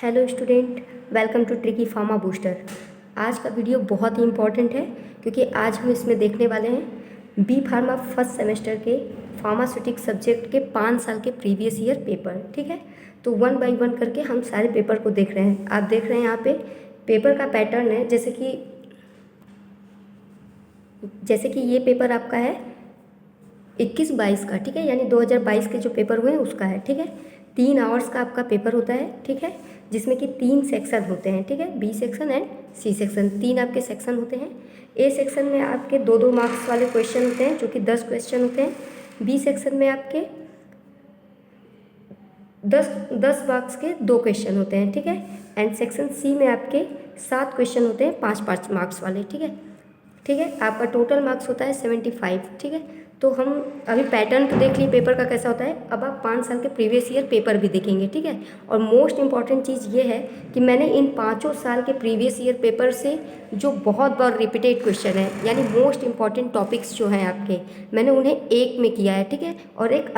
Hello student, welcome to tricky pharma booster. आज का video बहुत ही इम्पॉर्टेंट है क्योंकि आज हम इसमें देखने वाले हैं बी फार्मा फर्स्ट सेमेस्टर के फार्मास्यूटिक सब्जेक्ट के 5 साल के प्रीवियस ईयर पेपर। ठीक है, तो 1 बाय 1 करके हम सारे पेपर को देख रहे हैं। आप देख रहे हैं यहाँ पे पेपर का पैटर्न है, जैसे कि ये पेपर आपका है 21-22 का। ठीक है, यानी 2022 के जो पेपर हुए हैं उसका है। ठीक है, 3 आवर्स का आपका पेपर होता है। ठीक है, जिसमें कि 3 सेक्शन होते हैं। ठीक है, B section and C section, 3 आपके सेक्शन होते हैं। ए सेक्शन में आपके 2-2 मार्क्स वाले क्वेश्चन होते हैं जो कि 10 क्वेश्चन होते हैं। बी सेक्शन में आपके 10 मार्क्स के 2 क्वेश्चन होते हैं। ठीक है, एंड सेक्शन सी में आपके 7 क्वेश्चन होते हैं 5-5 मार्क्स वाले। ठीक है, आपका टोटल मार्क्स होता है 75। ठीक है, तो हम अभी पैटर्न तो देख लिए पेपर का कैसा होता है। अब आप 5 साल के प्रीवियस ईयर पेपर भी देखेंगे। ठीक है, और मोस्ट इंपॉर्टेंट चीज़ ये है कि मैंने इन 5 साल के प्रीवियस ईयर पेपर से जो बहुत बार रिपीटेड क्वेश्चन है, यानी मोस्ट इंपॉर्टेंट टॉपिक्स जो हैं आपके, मैंने उन्हें एक में किया है। ठीक है, और एक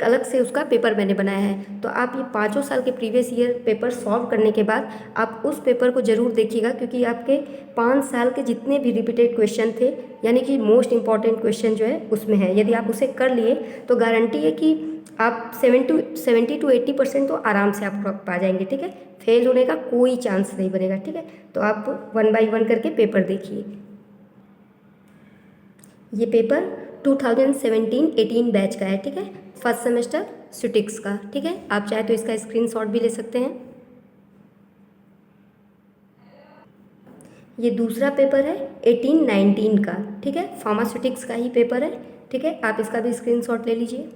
अलग से उसका पेपर मैंने बनाया है। तो आप ये 5 साल के प्रीवियस ईयर पेपर सॉल्व करने के बाद आप उस पेपर को ज़रूर देखिएगा, क्योंकि आपके 5 साल के जितने भी रिपीटेड क्वेश्चन थे, यानी कि मोस्ट इंपॉर्टेंट क्वेश्चन जो है उसमें है। यदि आप उसे कर लिए तो गारंटी है कि आप 70 to 80% तो आराम से आप पा जाएंगे। ठीक है, फेल होने का कोई चांस नहीं बनेगा। ठीक है, तो आप 1 बाय 1 करके पेपर देखिए। ये पेपर 2017-18 बैच का है। ठीक है, फर्स्ट सेमेस्टर स्यूटिक्स का। ठीक है, आप चाहे तो इसका स्क्रीनशॉट भी ले सकते हैं। ये दूसरा पेपर है 18-19 का। ठीक है, फार्मास्यूटिक्स का ही पेपर है। ठीक है, आप इसका भी स्क्रीनशॉट ले लीजिए।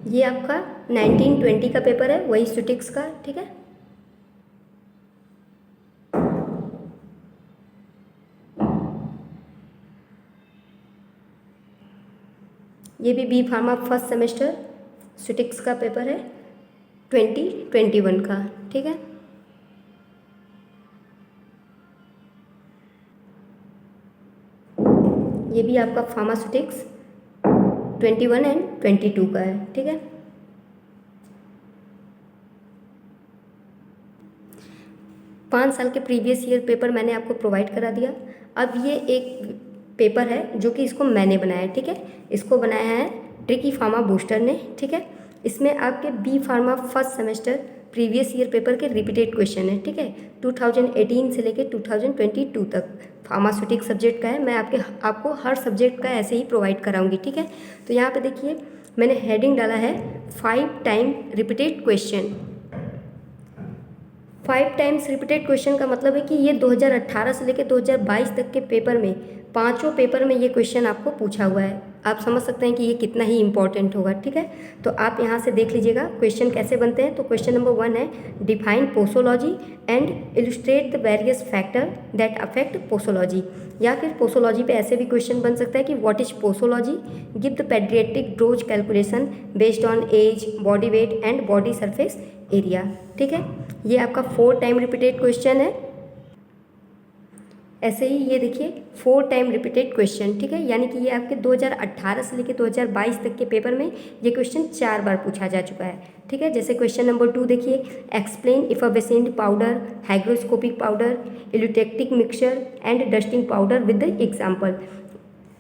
ये आपका 19-20 का पेपर है, वही स्यूटिक्स का। ठीक है, ये भी बी फार्मा फर्स्ट सेमेस्टर स्यूटिक्स का पेपर है 2021 का। ठीक है, ये भी आपका फार्मास्यूटिक्स 21 एंड 22 का है। ठीक है, पाँच साल के प्रीवियस ईयर पेपर मैंने आपको प्रोवाइड करा दिया। अब ये एक पेपर है जो कि इसको मैंने बनाया है। ठीक है, इसको बनाया है ट्रिकी फार्मा बूस्टर ने। ठीक है, इसमें आपके B pharma first semester previous year paper के रिपीटेड क्वेश्चन है। ठीक है, 2018 से लेके 2022 तक फार्मास्यूटिक सब्जेक्ट का है। मैं आपको हर सब्जेक्ट का ऐसे ही प्रोवाइड कराऊंगी। ठीक है, तो यहाँ पे देखिए मैंने हेडिंग डाला है 5 time repeated question. 5 times repeated question का मतलब है कि ये 2018 से लेकर 2022 तक के पेपर में, पांचों पेपर में ये क्वेश्चन आपको पूछा हुआ है। आप समझ सकते हैं कि ये कितना ही इंपॉर्टेंट होगा। ठीक है, तो आप यहाँ से देख लीजिएगा क्वेश्चन कैसे बनते हैं। तो क्वेश्चन नंबर 1 है define posology and illustrate the various factor that affect posology. या फिर पोसोलॉजी पे ऐसे भी क्वेश्चन बन सकता है कि what is posology, give the paediatric dose calculation based on age, body weight and body surface area. ठीक है, ये आपका 4 टाइम रिपीटेड क्वेश्चन है। ऐसे ही ये देखिए 4 टाइम रिपीटेड क्वेश्चन। ठीक है, यानी कि ये आपके 2018 से लेकर 2022 तक के पेपर में ये क्वेश्चन 4 बार पूछा जा चुका है। ठीक है, जैसे क्वेश्चन नंबर 2 देखिए explain effervescent powder, hygroscopic powder, eutectic mixture and dusting powder with the example.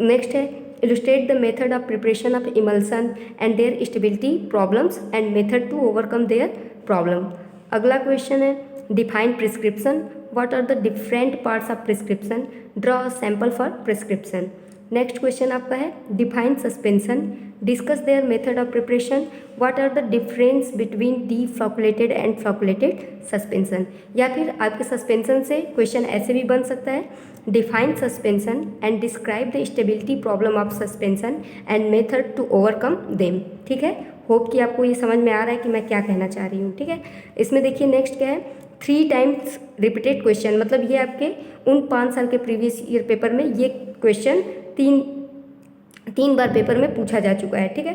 Next है illustrate the method of preparation of emulsion and their stability problems and method to overcome their problem। अगला question है define prescription, what are the different parts of prescription, draw a sample for prescription। Next question आपका है define suspension, discuss their method of preparation, what are the difference between deflocculated and flocculated suspension. या फिर आपके suspension से question ऐसे भी बन सकता है define suspension and describe the stability problem of suspension and method to overcome them. ठीक है, होप कि आपको ये समझ में आ रहा है कि मैं क्या कहना चाह रही हूँ। ठीक है, इसमें देखिए नेक्स्ट क्या है 3 टाइम्स रिपीटेड क्वेश्चन, मतलब ये आपके उन 5 साल के प्रीवियस ईयर पेपर में ये क्वेश्चन तीन बार पेपर में पूछा जा चुका है। ठीक है,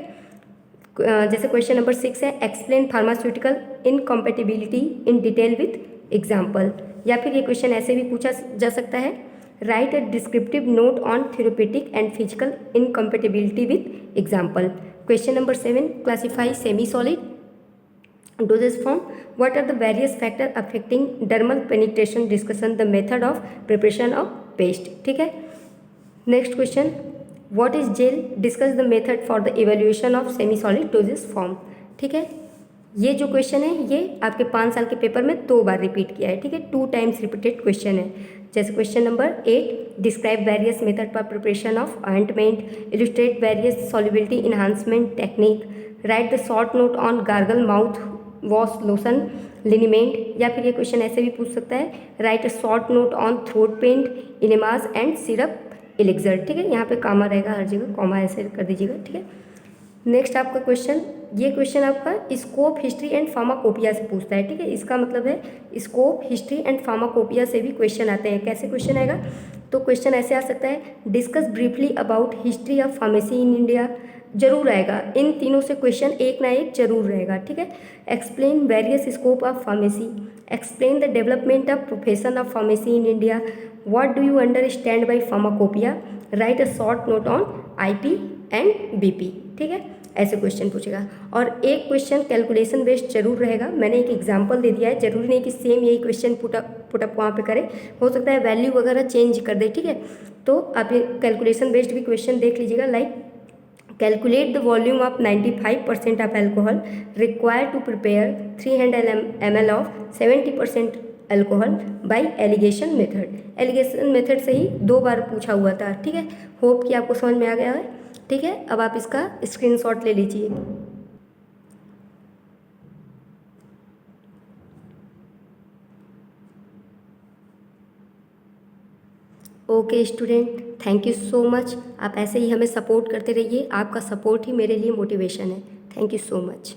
जैसे क्वेश्चन नंबर 6 है explain pharmaceutical incompatibility in detail with example. या फिर ये क्वेश्चन ऐसे भी पूछा जा सकता है write a descriptive note on therapeutic and physical incompatibility with example. Question number 7, classify semi solid dosage form. What are the various factors affecting dermal penetration? Discussion the method of preparation of paste. ठीक है। Next question, what is gel? Discuss the method for the evaluation of semi solid dosage form. ठीक है, ये जो question है ये आपके 5 साल के पेपर में 2 बार रिपीट किया है। ठीक है, 2 टाइम्स रिपीटेड क्वेश्चन है। जैसे question number 8, describe various method for preparation of ointment, illustrate various solubility enhancement technique, write the short note on gargle mouth wash lotion liniment. या फिर ये क्वेश्चन ऐसे भी पूछ सकता है, write a short note on throat paint enemas and syrup elixir. ठीक है, यहाँ पे कामा रहेगा, हर जगह कॉमा ऐसे कर दीजिएगा। ठीक है, नेक्स्ट आपका क्वेश्चन, ये क्वेश्चन आपका स्कोप हिस्ट्री एंड फार्माकोपिया से पूछता है। ठीक है, इसका मतलब है स्कोप हिस्ट्री एंड फार्माकोपिया से भी क्वेश्चन आते हैं। कैसे क्वेश्चन आएगा? तो क्वेश्चन ऐसे आ सकता है, discuss briefly about history of pharmacy in India. जरूर आएगा, इन तीनों से क्वेश्चन एक ना एक जरूर रहेगा। ठीक है, explain various scope of pharmacy, explain the development of profession of pharmacy in India, what do you understand by pharmacopoeia, right a short note on IP and BP. ठीक है, ऐसे क्वेश्चन पूछेगा। और एक क्वेश्चन कैलकुलेशन बेस्ड जरूर रहेगा। मैंने एक एग्जांपल दे दिया है, जरूरी नहीं कि सेम यही क्वेश्चन पुटअप वहाँ पे करें, हो सकता है वैल्यू वगैरह चेंज कर दे। ठीक है, तो आप ये कैलकुलेशन बेस्ड भी क्वेश्चन देख लीजिएगा। Like calculate the volume of 95% of alcohol required to prepare 300 ml of 70% alcohol by alligation method. Alligation method से ही 2 बार पूछा हुआ था। ठीक है, होप कि आपको समझ में आ गया है। ठीक है, अब आप इसका स्क्रीनशॉट ले लीजिए। Okay student, thank you so much. आप ऐसे ही हमें सपोर्ट करते रहिए, आपका सपोर्ट ही मेरे लिए मोटिवेशन है। Thank you so much.